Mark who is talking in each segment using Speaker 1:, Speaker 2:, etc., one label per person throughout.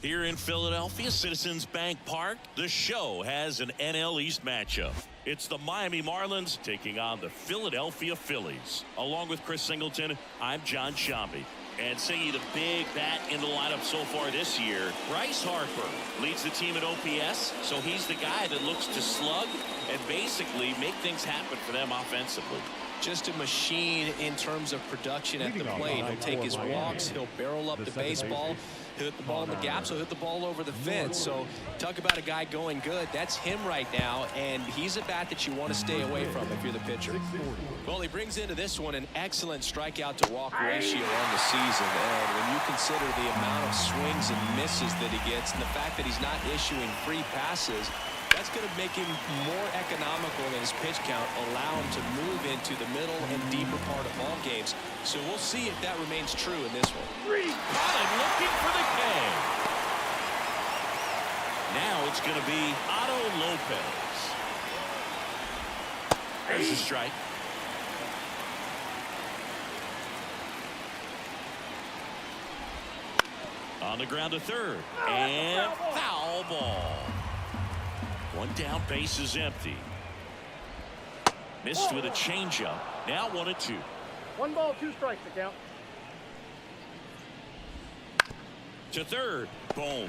Speaker 1: Here in Philadelphia, Citizens Bank Park, the show has an NL East matchup. It's the Miami Marlins taking on the Philadelphia Phillies. Along with Chris Singleton, I'm John Shambi. And singing the big bat in the lineup so far this year, Bryce Harper leads the team at OPS, so he's the guy that looks to slug and basically make things happen for them offensively.
Speaker 2: Just a machine in terms of production at the plate. He'll take his walks, he'll barrel up the baseball, he'll hit the ball in the gaps, he'll hit the ball over the fence. So talk about a guy going good. That's him right now, and he's a bat that you want to stay away from if you're the pitcher. Well, he brings into this one an excellent strikeout to walk ratio on the season, and when you consider the amount of swings and misses that he gets and the fact that he's not issuing free passes, that's going to make him more economical in his pitch count, allow him to move into the middle and deeper part of ball games. So we'll see if that remains true in this one.
Speaker 1: Caught him looking for the K. Now it's going to be Otto Lopez. There's a strike. On the ground to third. And foul ball. One down, base is empty. Missed with a changeup. Now 1-2.
Speaker 3: 1 ball, 2 strikes to count.
Speaker 1: To third. Boom.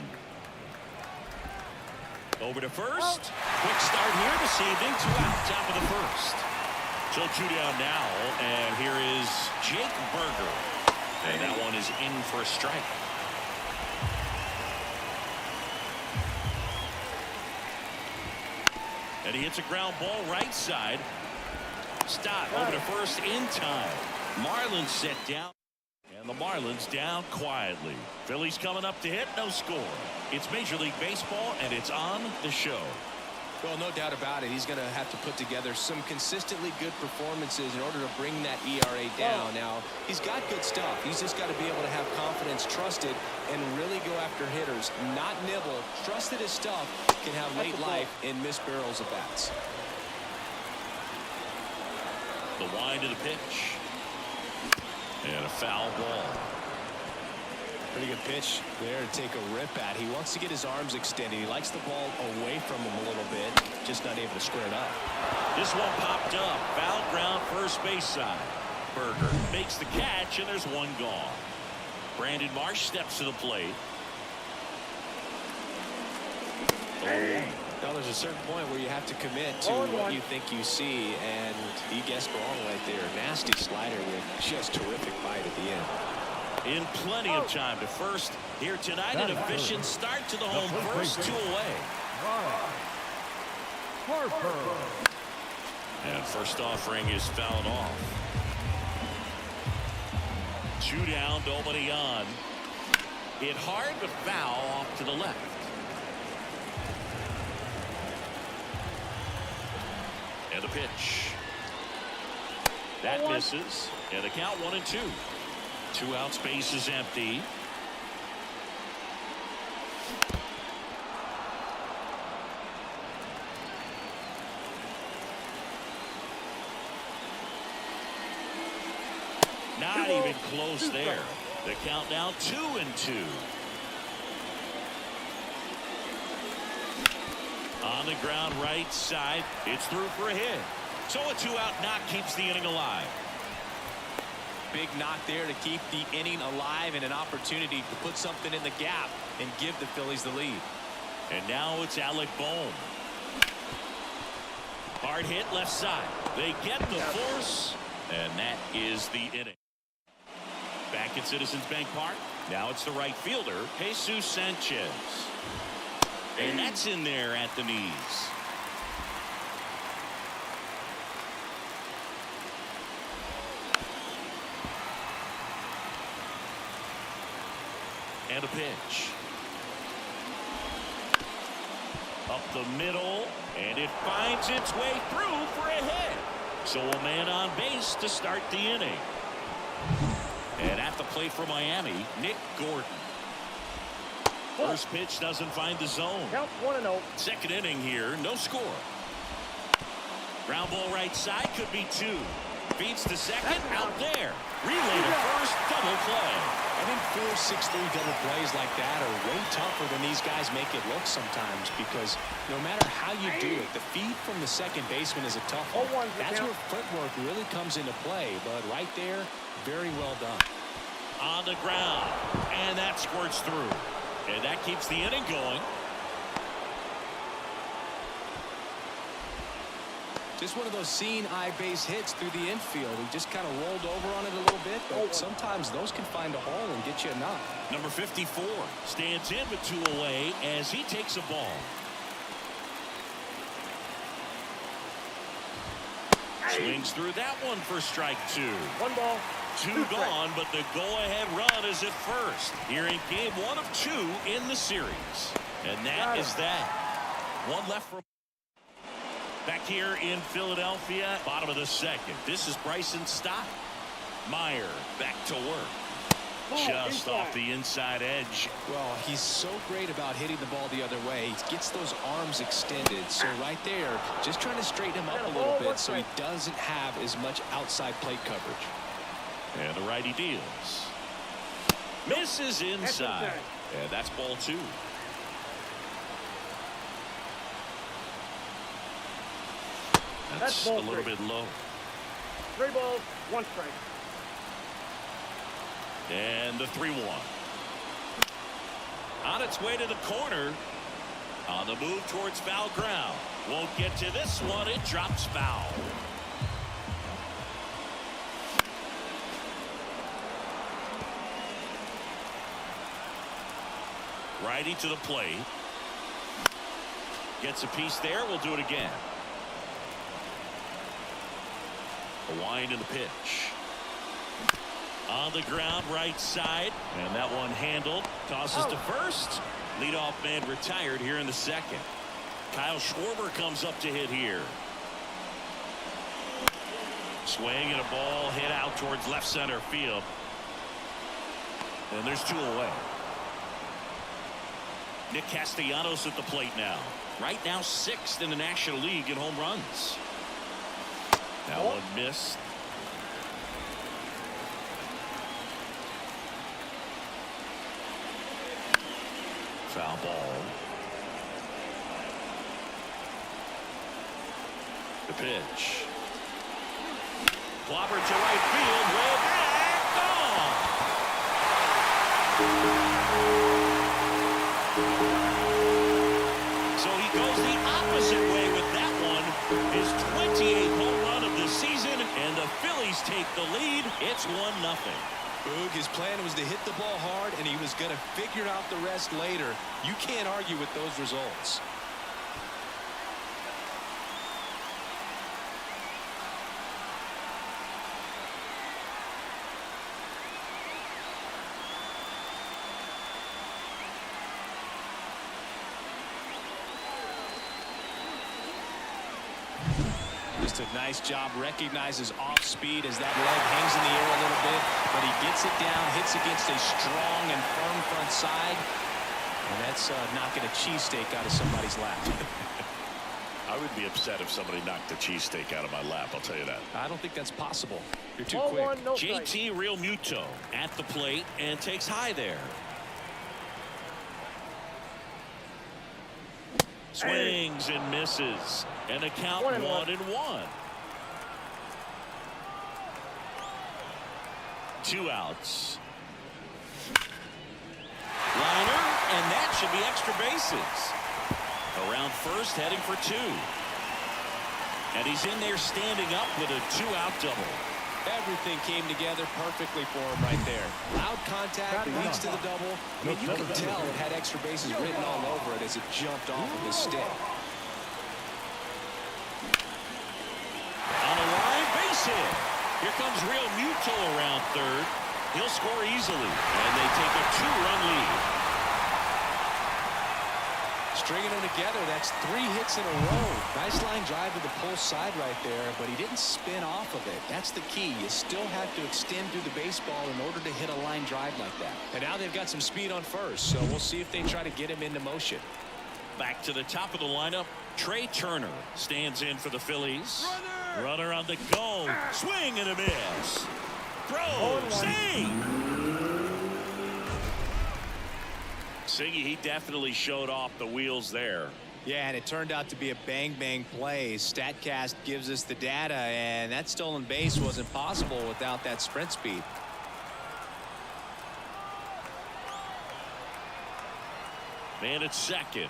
Speaker 1: Over to first. Quick start here this evening. 2 out, top of the first. So 2 down now. And here is Jake Berger. And that one is in for a strike. And he hits a ground ball right side. Stop over to first in time. Marlins set down. And the Marlins down quietly. Phillies coming up to hit. No score. It's Major League Baseball, and it's on the show.
Speaker 2: Well, no doubt about it. He's going to have to put together some consistently good performances in order to bring that ERA down. Now, he's got good stuff. He's just got to be able to have confidence, trust it, and really go after hitters, not nibble. Trust that his stuff can have late life and miss barrels of bats.
Speaker 1: The wind of the pitch. And a foul ball.
Speaker 2: Pretty good pitch there to take a rip at. He wants to get his arms extended. He likes the ball away from him a little bit, just not able to square it up.
Speaker 1: This one popped up. Foul ground, first base side. Berger makes the catch, and there's one gone. Brandon Marsh steps to the plate.
Speaker 2: Now there's a certain point where you have to commit to what you think you see, and he guessed wrong right there. Nasty slider with just terrific bite at the end.
Speaker 1: In plenty of time to first here tonight. An efficient start to the home first, 2 away. And first offering is fouled off. 2 down, nobody on. Hit hard, but foul off to the left. And the pitch. That misses. And the count 1-2. 2 out, space is empty. Not even close there. The count now 2-2. On the ground right side. It's through for a hit. So a 2-out knock keeps the inning alive.
Speaker 2: Big knock there to keep the inning alive and an opportunity to put something in the gap and give the Phillies the lead.
Speaker 1: And now it's Alec Bohm. Hard hit left side. They get the force, and that is the inning. Back at Citizens Bank Park. Now it's the right fielder, Jesus Sanchez. And that's in there at the knees. And a pitch. Up the middle, and it finds its way through for a hit. So a man on base to start the inning. And at the plate for Miami, Nick Gordon. First pitch doesn't find the zone.
Speaker 3: Count 1-0.
Speaker 1: Second inning here, no score. Ground ball right side, could be 2. Feeds to second, out there. Relay to first, double play.
Speaker 2: I think 4-6-3 double plays like that are way tougher than these guys make it look sometimes, because no matter how you do it, the feed from the second baseman is a tough one. That's where footwork really comes into play, but right there, very well done.
Speaker 1: On the ground, and that squirts through, and that keeps the inning going.
Speaker 2: Just one of those seeing eye base hits through the infield. He just kind of rolled over on it a little bit, but sometimes those can find a hole and get you a knock.
Speaker 1: Number 54 stands in with 2 away as he takes a ball. Swings through that one for strike 2.
Speaker 3: 1 ball.
Speaker 1: 2 gone, but the go-ahead run is at first. Here in game 1 of 2 in the series. And that is that. 1 left for back here in Philadelphia, bottom of the second. This is Bryson Stott. Meyer back to work. Just off the inside edge.
Speaker 2: Well, he's so great about hitting the ball the other way. He gets those arms extended. So right there, just trying to straighten him up a little bit so he doesn't have as much outside plate coverage.
Speaker 1: And the righty deals. Misses inside. And that's ball 2. That's a little bit low.
Speaker 3: 3 balls, 1 strike.
Speaker 1: And the 3-1. On its way to the corner. On the move towards foul ground. Won't get to this one. It drops foul. Righty to the plate. Gets a piece there. We'll do it again. A wind in the pitch. On the ground, right side. And that one handled. Tosses to first. Leadoff man retired here in the second. Kyle Schwarber comes up to hit here. Swing and a ball hit out towards left center field. And there's 2 away. Nick Castellanos at the plate now. Right now 6th in the National League in home runs. That one missed. Foul ball. The pitch. Clobbered to right field. Way back. Gone. So he goes the opposite way with that one. His 28th home run of the season, and the Phillies take the lead. It's 1-0.
Speaker 2: Boog, his plan was to hit the ball hard, and he was going to figure out the rest later. You can't argue with those results. Just a nice job. Recognizes off speed as that leg hangs in the air a little bit, but he gets it down, hits against a strong and firm front side, and that's knocking a cheesesteak out of somebody's lap.
Speaker 1: I would be upset if somebody knocked a cheesesteak out of my lap, I'll tell you that.
Speaker 2: I don't think that's possible. You're too
Speaker 3: Ball
Speaker 2: quick.
Speaker 3: 1, no
Speaker 1: JT Realmuto at the plate and takes high there. Swings and misses, and a count 1-1. 2 outs. Liner, and that should be extra bases. Around first, heading for 2. And he's in there standing up with a 2-out double.
Speaker 2: Everything came together perfectly for him right there. Loud contact leads to the double. I mean, you can tell it had extra bases written all over it as it jumped off of his stick.
Speaker 1: On a line base hit. Here comes Realmuto around third. He'll score easily, and they take a 2-run lead.
Speaker 2: Stringing them together, that's 3 hits in a row. Nice line drive to the pull side right there, but he didn't spin off of it. That's the key. You still have to extend through the baseball in order to hit a line drive like that. And now they've got some speed on first, so we'll see if they try to get him into motion.
Speaker 1: Back to the top of the lineup, Trey Turner stands in for the Phillies. Runner on the go. Swing and a miss. Throw. Save. Siggy, he definitely showed off the wheels there.
Speaker 2: Yeah, and it turned out to be a bang-bang play. StatCast gives us the data, and that stolen base wasn't possible without that sprint speed.
Speaker 1: Man at second.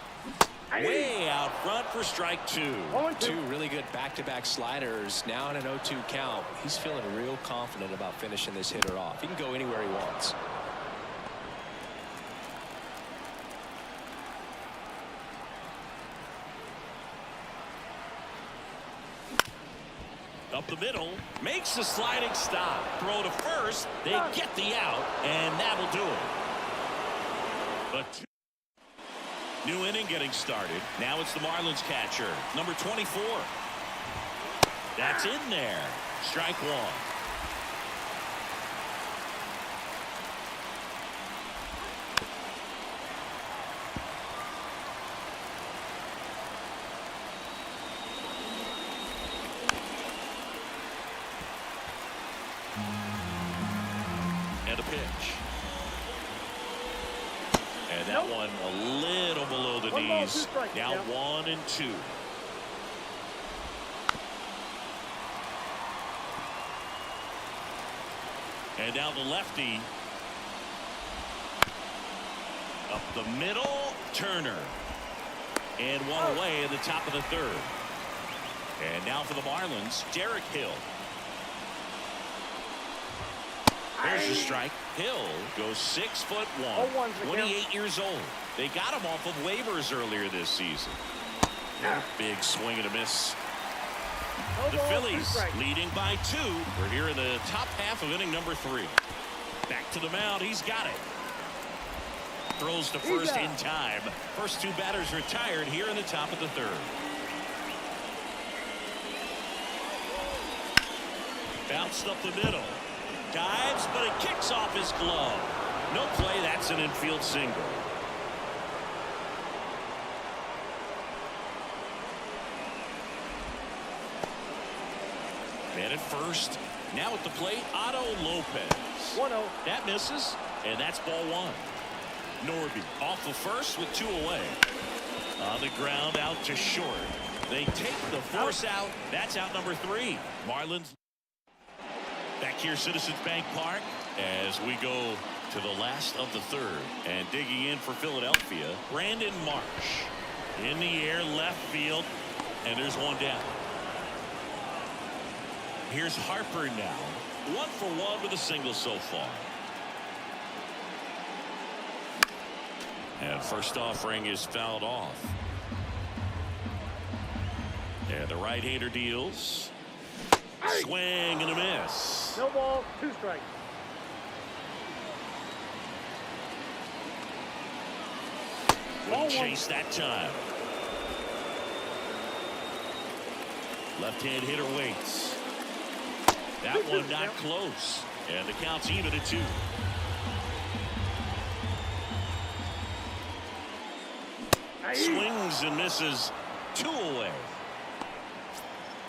Speaker 1: Way out front for strike two.
Speaker 2: Two really good back-to-back sliders. Now in an 0-2 count. He's feeling real confident about finishing this hitter off. He can go anywhere he wants.
Speaker 1: Up the middle, makes the sliding stop. Throw to first, they get the out, and that'll do it. But new inning getting started. Now it's the Marlins catcher, number 24. That's in there. Strike one. And a pitch. And that one a little below the knees. Now 1-2. And now the lefty. Up the middle, Turner. And one away in the top of the third. And now for the Marlins, Derek Hill. There's the strike. Hill goes 6'1", 28 years old. They got him off of waivers earlier this season. Big swing and a miss. The Phillies leading by 2. We're here in the top half of inning number 3. Back to the mound. He's got it. Throws to first in time. First 2 batters retired here in the top of the third. Bounced up the middle. Dives, but it kicks off his glove. No play. That's an infield single. Man at first. Now at the plate, Otto Lopez.
Speaker 3: 1-0.
Speaker 1: That misses, and that's ball 1. Norby off of first with 2 away. On the ground, out to short. They take the force out. That's out number 3. Marlins. Back here, Citizens Bank Park, as we go to the last of the third. And digging in for Philadelphia, Brandon Marsh. In the air, left field, and there's one down. Here's Harper now. 1 for 1 with a single so far. And first offering is fouled off. And the right-hander deals. Swing and a miss.
Speaker 3: No ball, 2 strikes.
Speaker 1: Wouldn't chase that time. Left-hand hitter waits. That one not close. And the count's even at 2. Swings and misses. 2 away.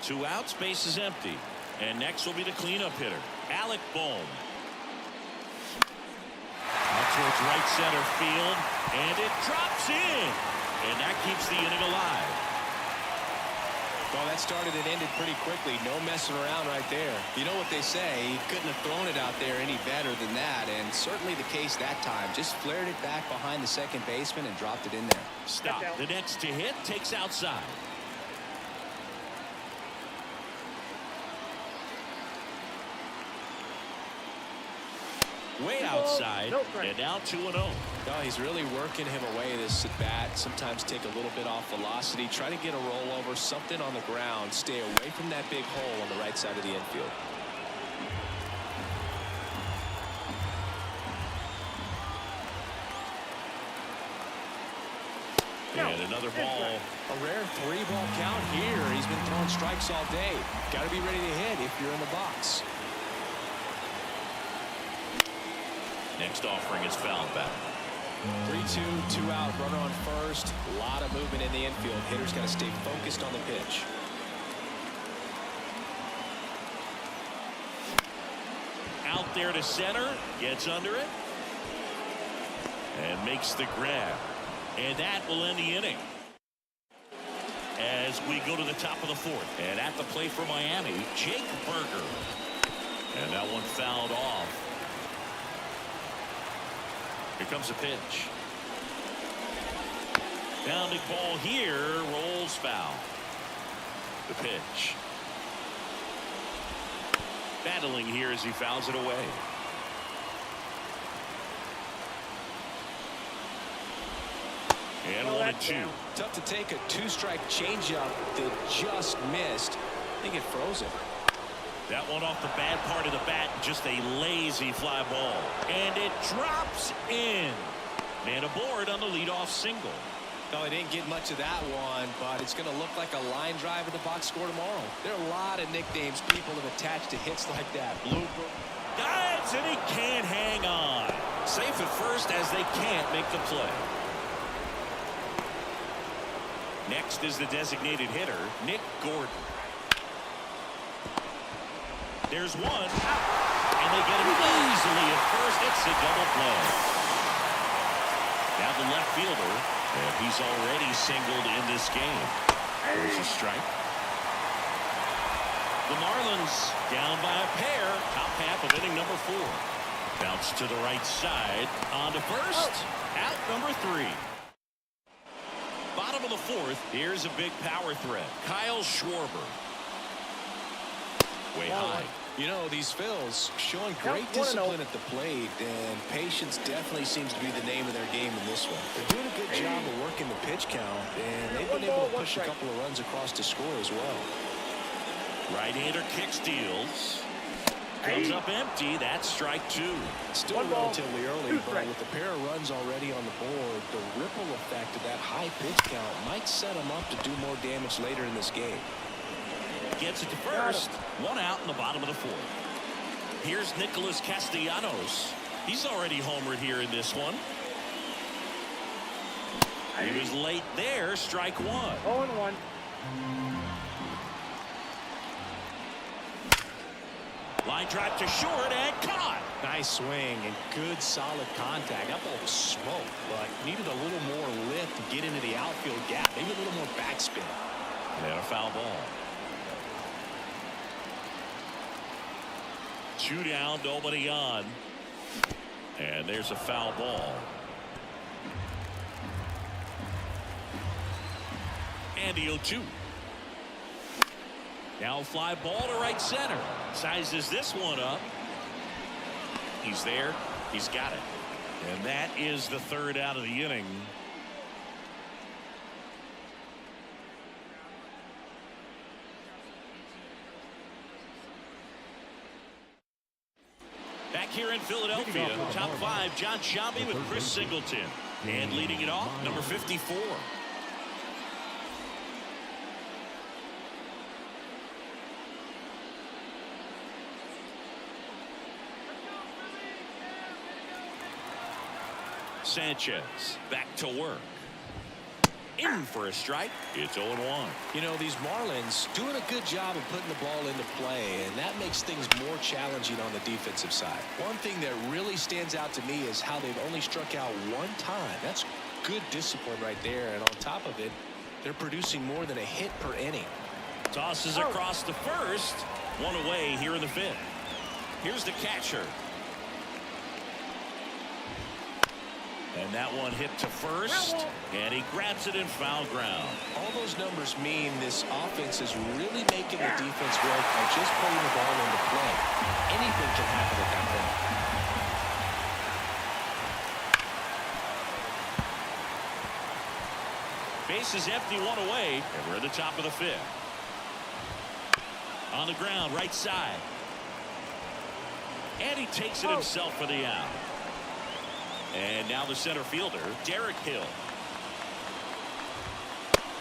Speaker 1: 2 outs, base is empty. And next will be the cleanup hitter, Alec Bohm. Out towards right center field, and it drops in. And that keeps the inning alive.
Speaker 2: Well, that started and ended pretty quickly. No messing around right there. You know what they say, he couldn't have thrown it out there any better than that, and certainly the case that time. Just flared it back behind the second baseman and dropped it in there.
Speaker 1: Stop. The next to hit takes outside. Way outside, and now 2-0.
Speaker 2: No, he's really working him away this at bat. Sometimes take a little bit off velocity, try to get a rollover, something on the ground, stay away from that big hole on the right side of the infield.
Speaker 1: And another ball.
Speaker 2: A rare 3-ball count here. He's been throwing strikes all day. Got to be ready to hit if you're in the box.
Speaker 1: Next offering is fouled back.
Speaker 2: 3-2, 2 out, runner on first. A lot of movement in the infield. Hitter's got to stay focused on the pitch.
Speaker 1: Out there to center, gets under it. and makes the grab. And that will end the inning. As we go to the top of the fourth. And at the plate for Miami, Jake Berger. And that one fouled off. Here comes a pitch. Pounding ball here, rolls foul. The pitch. Battling here as he fouls it away. And 1-2.
Speaker 2: Tough to take a two-strike changeup that just missed. I think it froze it.
Speaker 1: That one off the bad part of the bat, just a lazy fly ball. And it drops in. Man aboard on the leadoff single.
Speaker 2: No, he didn't get much of that one, but it's going to look like a line drive in the box score tomorrow. There are a lot of nicknames people have attached to hits like that. Blue
Speaker 1: Guys, and he can't hang on. Safe at first as they can't make the play. Next is the designated hitter, Nick Gordon. There's one. And they get him easily at first. It's a double play. Now the left fielder. And he's already singled in this game. There's a strike. The Marlins down by a pair. Top half of inning number 4. Bounce to the right side. On to first. Out number 3. Bottom of the fourth. Here's a big power threat. Kyle Schwarber. Way high.
Speaker 2: You know, these Phils showing great discipline at the plate, and patience definitely seems to be the name of their game in this one. They're doing a good job of working the pitch count, and they've been able to push a couple of runs across to score as well.
Speaker 1: Right-hander kick steals. Comes up empty. That's strike 2.
Speaker 2: Still relatively early, but with a pair of runs already on the board, the ripple effect of that high pitch count might set them up to do more damage later in this game.
Speaker 1: Gets it to first. One out in the bottom of the fourth. Here's Nicholas Castellanos. He's already homered here in this one. He was late there. Strike 1.
Speaker 3: 0-1.
Speaker 1: Line drive to short and caught.
Speaker 2: Nice swing and good solid contact. That ball was smoked, but needed a little more lift to get into the outfield gap. Maybe a little more backspin.
Speaker 1: And a foul ball. 2 down, nobody on. And there's a foul ball. And the 0-2. Now fly ball to right center. Sizes this one up. He's there. He's got it. And that is the 3rd out of the inning. Back here in Philadelphia, top 5, John Shelby with Chris Singleton. And leading it off, number 54. Sanchez back to work. In for a strike. It's 0-1.
Speaker 2: You know, these Marlins doing a good job of putting the ball into play, and that makes things more challenging on the defensive side. One thing that really stands out to me is how they've only struck out 1 time. That's good discipline right there, and on top of it, they're producing more than a hit per inning.
Speaker 1: Tosses across the first. 1 away here in the 5th. Here's the catcher. And that one hit to first, and he grabs it in foul ground.
Speaker 2: All those numbers mean this offense is really making the defense work by just putting the ball into play. Anything can happen at that
Speaker 1: point. Base is empty, 1 away, and we're at the top of the 5th. On the ground, right side. And he takes it himself for the out. And now the center fielder, Derek Hill.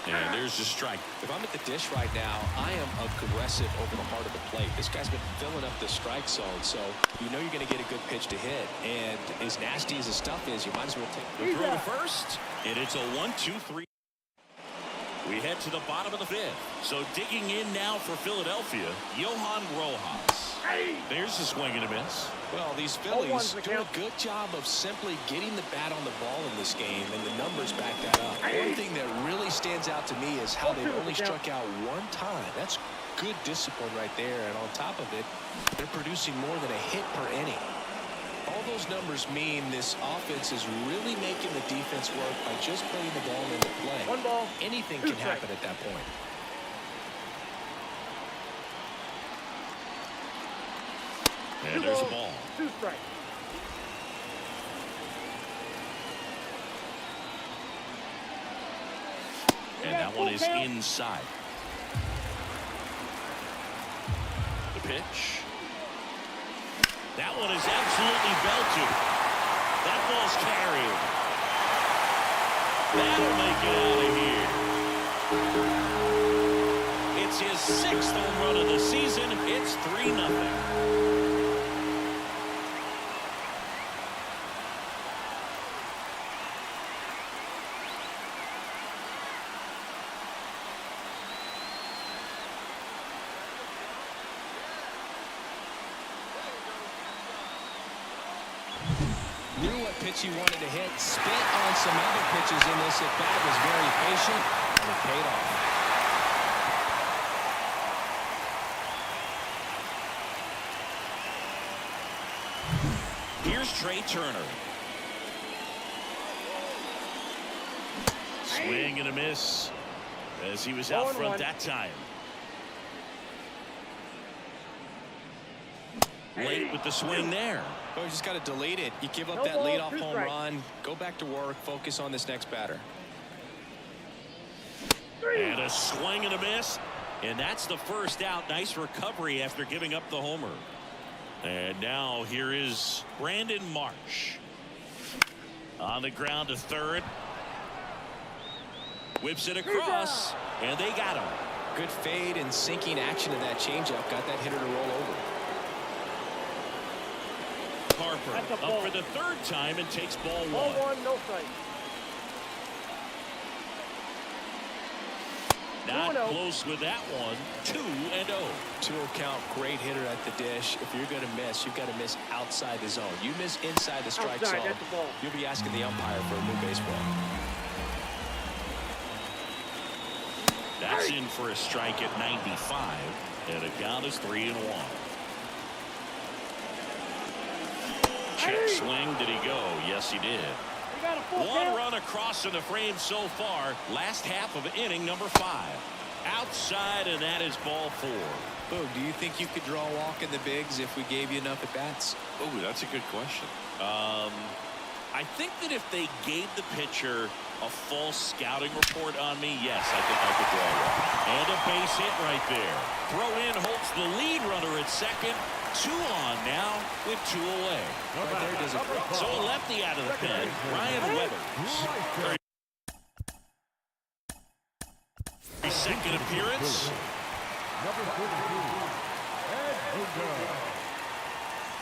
Speaker 1: And there's the strike.
Speaker 2: If I'm at the dish right now, I am aggressive over the heart of the plate. This guy's been filling up the strike zone, so you know you're going to get a good pitch to hit. And as nasty as the stuff is, you might as well take
Speaker 1: the throw to first. And it's a 1-2-3. We head to the bottom of the 5th. So digging in now for Philadelphia, Johan Rojas. There's a swing and a miss.
Speaker 2: Well, these Phillies do a good job of simply getting the bat on the ball in this game, and the numbers back that up. One thing that really stands out to me is how they've only struck out one time. That's good discipline right there, and on top of it, they're producing more than a hit per inning. All those numbers mean this offense is really making the defense work by just putting the ball into play.
Speaker 3: One ball.
Speaker 2: Anything can happen at that point.
Speaker 1: And there's a ball.
Speaker 3: 2 strikes.
Speaker 1: And that one is inside. The pitch. That one is absolutely belted. That ball's carried. That'll make it out of here. It's his 6th home run of the season. It's 3-0.
Speaker 2: Pitch he wanted to hit, spit on some other pitches in this at bat, was very patient, and it paid off.
Speaker 1: Here's Trey Turner. Swing and a miss as he was out front that time. Late with the swing there.
Speaker 2: Oh, you just got to delete it. You give up that leadoff home run, go back to work, focus on this next batter.
Speaker 1: And a swing and a miss, and that's the first out. Nice recovery after giving up the homer. And now here is Brandon Marsh on the ground to third. Whips it across, and they got him.
Speaker 2: Good fade and sinking action of that changeup got that hitter to roll over.
Speaker 1: Harper up for the 3rd time and takes ball 1.
Speaker 3: Ball 1, no strike.
Speaker 1: Not close with that one. 2-0.
Speaker 2: 2-0 count. Great hitter at the dish. If you're going to miss, you've got to miss outside the zone. You miss inside the strike zone, you'll be asking the umpire for a new baseball.
Speaker 1: That's in for a strike at 95, and the count is 3-1. Check swing. Did he go? Yes, he did. One run across in the frame so far. Last half of inning number 5. Outside, and that is ball 4.
Speaker 2: Oh, do you think you could draw a walk in the bigs if we gave you enough at bats?
Speaker 1: Oh, that's a good question. I think that if they gave the pitcher a false scouting report on me, yes, I think I could draw one. And a base hit right there. Throw in Holtz, the lead runner at second. 2 on now with 2 away.
Speaker 2: Right there does it.
Speaker 1: So a lefty out of the pen, Ryan Weathers. His second appearance.
Speaker 4: Number 42, Edmundo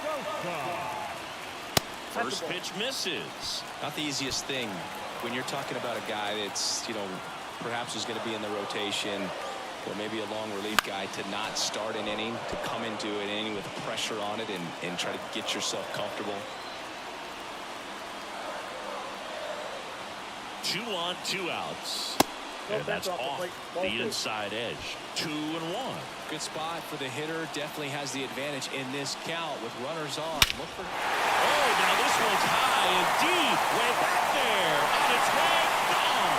Speaker 4: Sosa.
Speaker 1: First pitch misses.
Speaker 2: Not the easiest thing when you're talking about a guy that's, perhaps is going to be in the rotation, or maybe a long relief guy, to not start an inning, to come into an inning with pressure on it and try to get yourself comfortable.
Speaker 1: 2 on, 2 outs. And that's off the inside edge. 2-1.
Speaker 2: Good spot for the hitter. Definitely has the advantage in this count with runners on. Look for.
Speaker 1: Oh, now this one's high and deep. Way back there. On its way. Gone.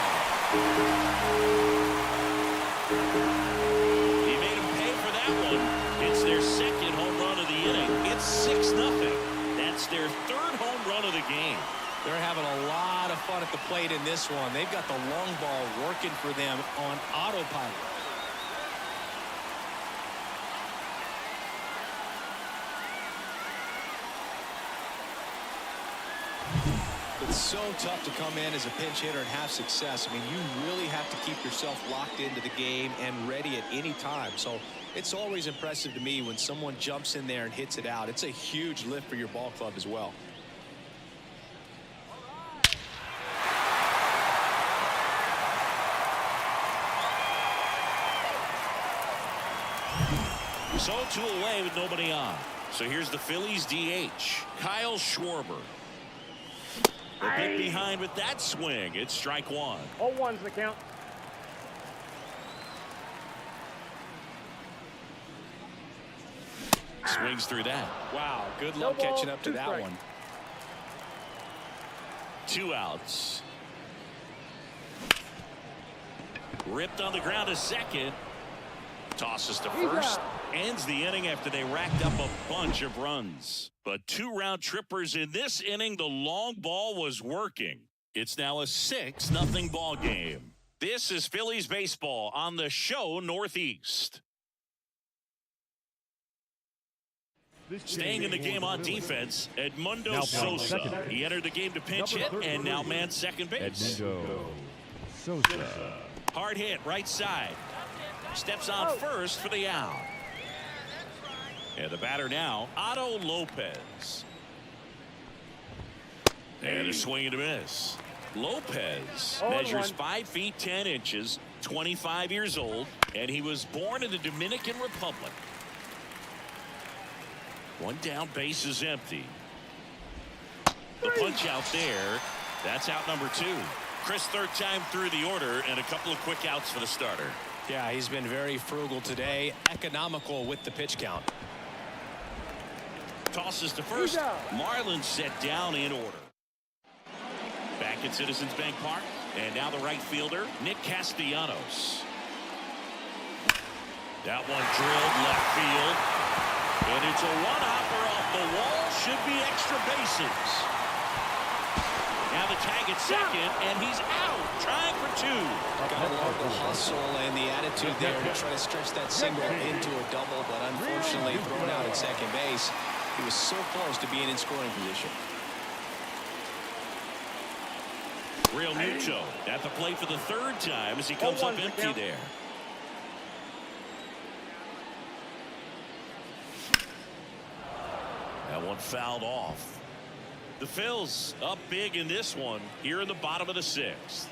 Speaker 1: He made him pay for that one. It's their 2nd home run of the inning. It's 6-0. That's their 3rd home run of the game.
Speaker 2: They're having a lot of fun at the plate in this one. They've got the long ball working for them on autopilot. It's so tough to come in as a pinch hitter and have success. I mean, you really have to keep yourself locked into the game and ready at any time. So it's always impressive to me when someone jumps in there and hits it out. It's a huge lift for your ball club as well.
Speaker 1: So 2 away with nobody on. So here's the Phillies DH, Kyle Schwarber. A bit behind with that swing. It's strike 1.
Speaker 3: 0-1's the count.
Speaker 1: Swings through that.
Speaker 2: Wow, good luck
Speaker 3: No ball,
Speaker 2: catching up to
Speaker 3: 2
Speaker 2: that
Speaker 3: strikes.
Speaker 2: one.
Speaker 1: 2 outs. Ripped on the ground to second. Tosses to first. Ends the inning after they racked up a bunch of runs. But 2 round trippers in this inning. The long ball was working. It's now a 6-0 ball game. This is Phillies baseball on the show Northeast. Staying in the game on defense, Edmundo Sosa. He entered the game to pinch hit and now man second base.
Speaker 4: Edmundo Sosa.
Speaker 1: Hard hit right side. Steps on first for the out. And the batter now, Otto Lopez. And a swing and a miss. Lopez measures 5 feet 10 inches, 25 years old, and he was born in the Dominican Republic. 1 down, base is empty. The punch out there. That's out number 2. Chris, 3rd time through the order, and a couple of quick outs for the starter.
Speaker 2: Yeah, he's been very frugal today, economical with the pitch count.
Speaker 1: Tosses to first. Marlins set down in order. Back at Citizens Bank Park, and now the right fielder, Nick Castellanos. That one drilled left field. And it's a one-hopper off the wall. Should be extra bases. Now the tag at second, and he's out. Trying for 2.
Speaker 2: Gotta love the hustle and the attitude there to try to stretch that single into a double, but unfortunately thrown out at second base. He was so close to being in scoring position.
Speaker 1: Real Muto at the plate for the 3rd time as he comes up empty there. That one fouled off. The Phils up big in this one here in the bottom of the 6th.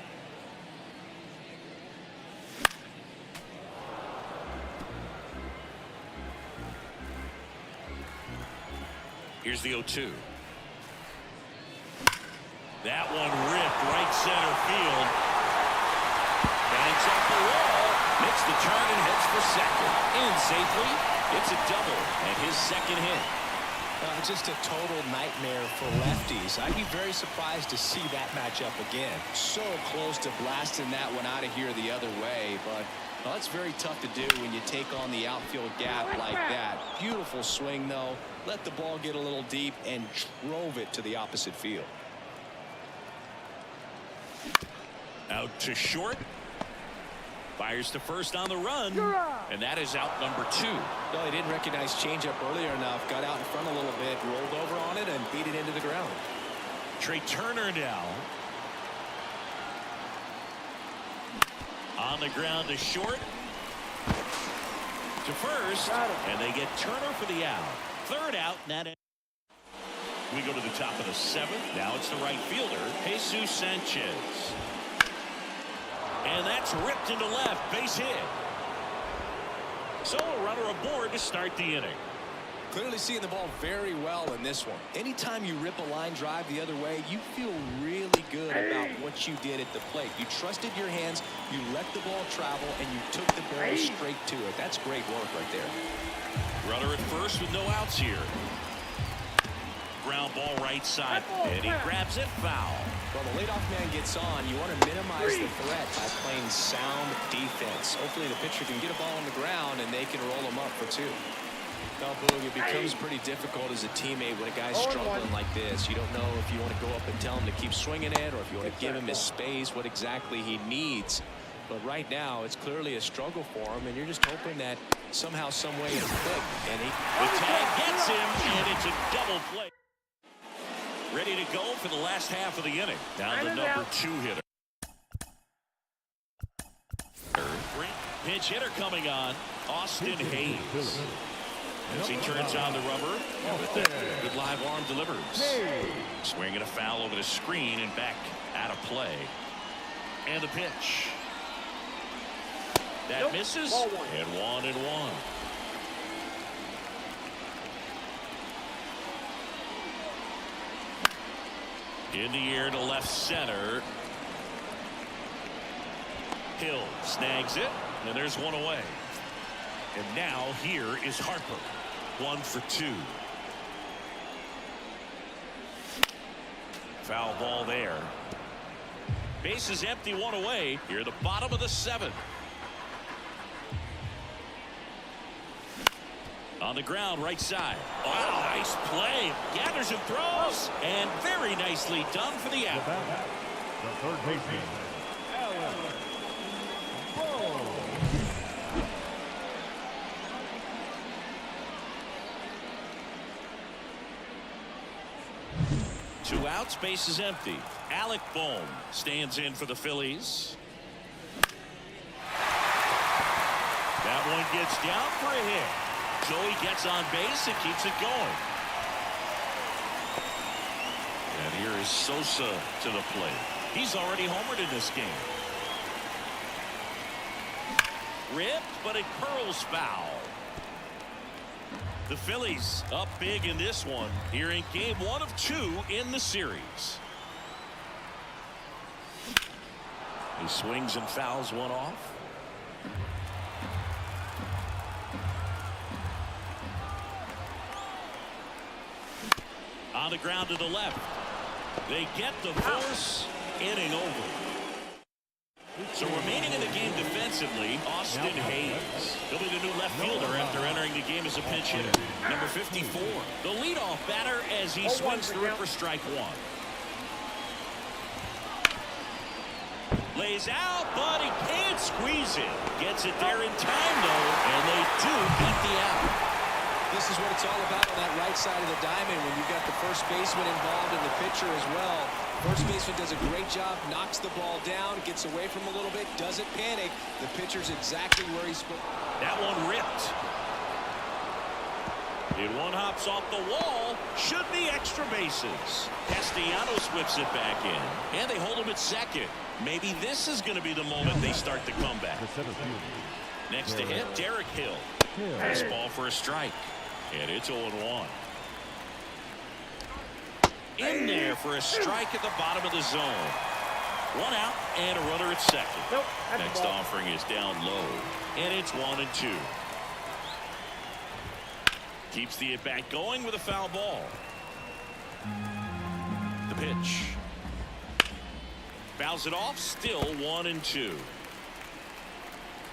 Speaker 1: Here's the 0-2. That one ripped right center field. Bangs off the wall. Makes the turn and heads for second. In safely. It's a double and his 2nd hit.
Speaker 2: Just a total nightmare for lefties. I'd be very surprised to see that matchup again. So close to blasting that one out of here the other way, but well, that's very tough to do when you take on the outfield gap like that. Beautiful swing, though. Let the ball get a little deep and drove it to the opposite field.
Speaker 1: Out to short. Fires to first on the run, and that is out number 2.
Speaker 2: Well, he didn't recognize changeup earlier enough. Got out in front a little bit, rolled over on it, and beat it into the ground.
Speaker 1: Trey Turner now. On the ground to short. To first, and they get Turner for the out. 3rd out, and that we go to the top of the 7th. Now it's the right fielder, Jesus Sanchez. And that's ripped into left, base hit. So a runner aboard to start the inning.
Speaker 2: Clearly seeing the ball very well in this one. Anytime you rip a line drive the other way, you feel really good about what you did at the plate. You trusted your hands, you let the ball travel, and you took the barrel straight to it. That's great work right there.
Speaker 1: Runner at first with no outs here. Ground ball right side, and he grabs it foul.
Speaker 2: Well, the leadoff man gets on. You want to minimize the threat by playing sound defense. Hopefully the pitcher can get a ball on the ground and they can roll him up for 2. Now, Boog, it becomes pretty difficult as a teammate when a guy's struggling like this. You don't know if you want to go up and tell him to keep swinging it or if you want to give him his space, what exactly he needs. But right now, it's clearly a struggle for him, and you're just hoping that somehow, some way it'll click. And the
Speaker 1: tag gets him, and it's a double play. Ready to go for the last half of the inning. Down to number 2 hitter. Pinch hitter coming on, Austin Hayes. As he turns on the rubber, good live arm delivers. Swinging a foul over the screen and back out of play. And the pitch. That misses, and 1-1. In the air to left center. Hill snags it, and there's one away. And now here is Harper. 1 for 2. Foul ball there. Base is empty, 1 away. Here, the bottom of the 7th. On the ground, right side. Wow, nice play. Gathers and throws. And very nicely done for the out.
Speaker 4: The third baseman, Alan.
Speaker 1: Two outs, base is empty. Alec Bohm stands in for the Phillies. That one gets down for a hit. Joey gets on base and keeps it going. And here is Sosa to the plate. He's already homered in this game. Ripped, but it curls foul. The Phillies up big in this one here in game 1 of 2 in the series. He swings and fouls one off. On the ground to the left. They get the force. Inning over. So remaining in the game defensively, Austin Hayes. He'll be the new left fielder after entering the game as a pinch hitter. Number 54. The leadoff batter as he swings through it for strike 1. Lays out, but he can't squeeze it. Gets it there in time, though, and they do beat the out.
Speaker 2: This is what it's all about on that right side of the diamond when you've got the first baseman involved and the pitcher as well. First baseman does a great job, knocks the ball down, gets away from him a little bit, doesn't panic. The pitcher's exactly where he's supposed.
Speaker 1: That one ripped. And one hops off the wall. Should be extra bases. Castellanos whips it back in. And they hold him at second. Maybe this is going to be the moment they start the comeback. Next to hit, Derek Hill. Fastball for a strike. And it's 0-1. In there for a strike at the bottom of the zone. 1 out and a runner at second.
Speaker 3: Nope,
Speaker 1: Next offering is down low. And it's 1-2. Keeps the at-bat going with a foul ball. The pitch. Fouls it off. Still 1-2.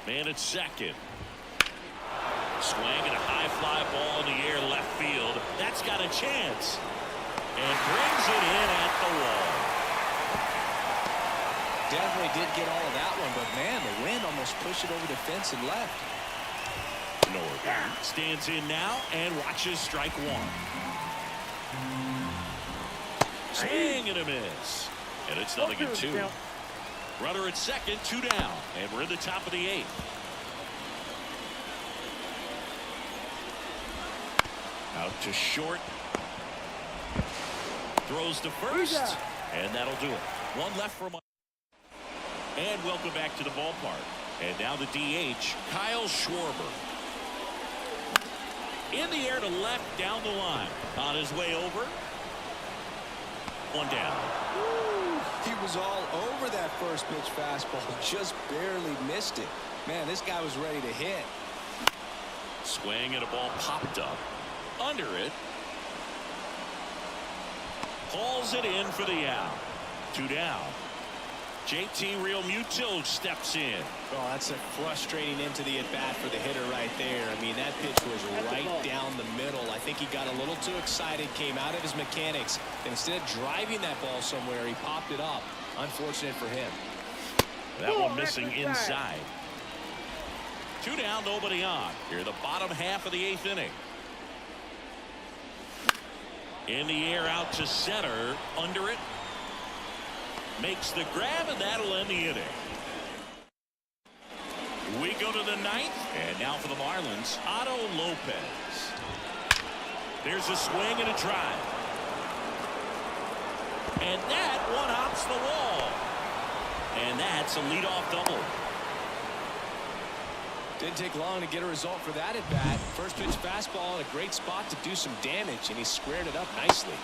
Speaker 1: Man at second. Swing and a high fly ball in the air left field. That's got a chance. And brings it in at the wall.
Speaker 2: Definitely did get all of that one, but man, the wind almost pushed it over the fence and left.
Speaker 1: Norby stands in now and watches strike 1. Swing and a miss. And it's 0-2. Runner at second, 2 down. And we're in the top of the 8th. Out to short. Throws to first. And that'll do it. One left for my. And welcome back to the ballpark. And now the DH, Kyle Schwarber. In the air to left down the line. On his way over. 1 down.
Speaker 2: He was all over that first pitch fastball. Just barely missed it. Man, this guy was ready to hit.
Speaker 1: Swing and a ball popped up. Under it. Hauls it in for the out. 2 down. JT Realmuto steps in.
Speaker 2: Oh, that's a frustrating into the at-bat for the hitter right there. I mean, that pitch was right down the middle. I think he got a little too excited, came out of his mechanics, and instead of driving that ball somewhere, he popped it up. Unfortunate for him.
Speaker 1: That one missing inside. 2 down, nobody on. Here, the bottom half of the 8th inning. In the air out to center. Under it. Makes the grab, and that'll end the inning. We go to the 9th, and now for the Marlins, Otto Lopez. There's a swing and a drive. And that one hops the wall. And that's a leadoff double.
Speaker 2: Didn't take long to get a result for that at bat. First pitch fastball in a great spot to do some damage, and he squared it up nicely.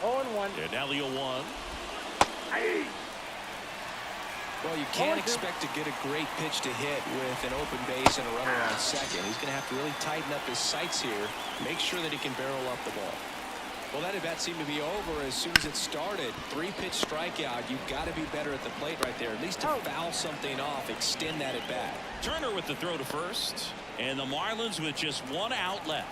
Speaker 3: 0-1.
Speaker 1: And now the 0-1.
Speaker 2: Well, you can't expect to get a great pitch to hit with an open base and a runner on second. He's going to have to really tighten up his sights here, make sure that he can barrel up the ball. Well, that at bat seemed to be over as soon as it started. 3-pitch strikeout. You've got to be better at the plate right there, at least to foul something off, extend that at bat.
Speaker 1: Turner with the throw to first, and the Marlins with just 1 out left.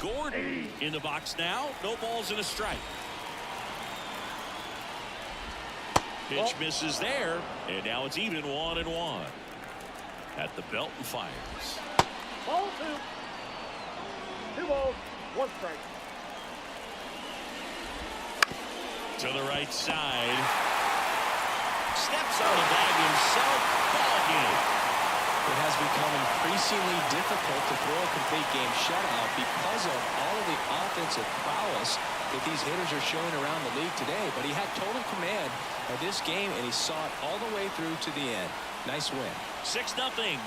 Speaker 1: Gordon in the box now. No balls and a strike. Pitch misses there, and now it's even 1-1. At the belt and fires.
Speaker 3: Ball 2. 2 balls, 1 strike.
Speaker 1: To the right side. Steps on the bag himself. Ball game.
Speaker 2: It has become increasingly difficult to throw a complete game shutout because of all of the offensive prowess that these hitters are showing around the league today. But he had total command of this game, and he saw it all the way through to the end. Nice win.
Speaker 1: 6-0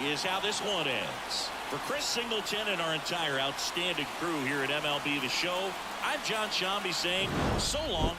Speaker 1: is how this one ends. For Chris Singleton and our entire outstanding crew here at MLB The Show, I'm John Shambi saying so long.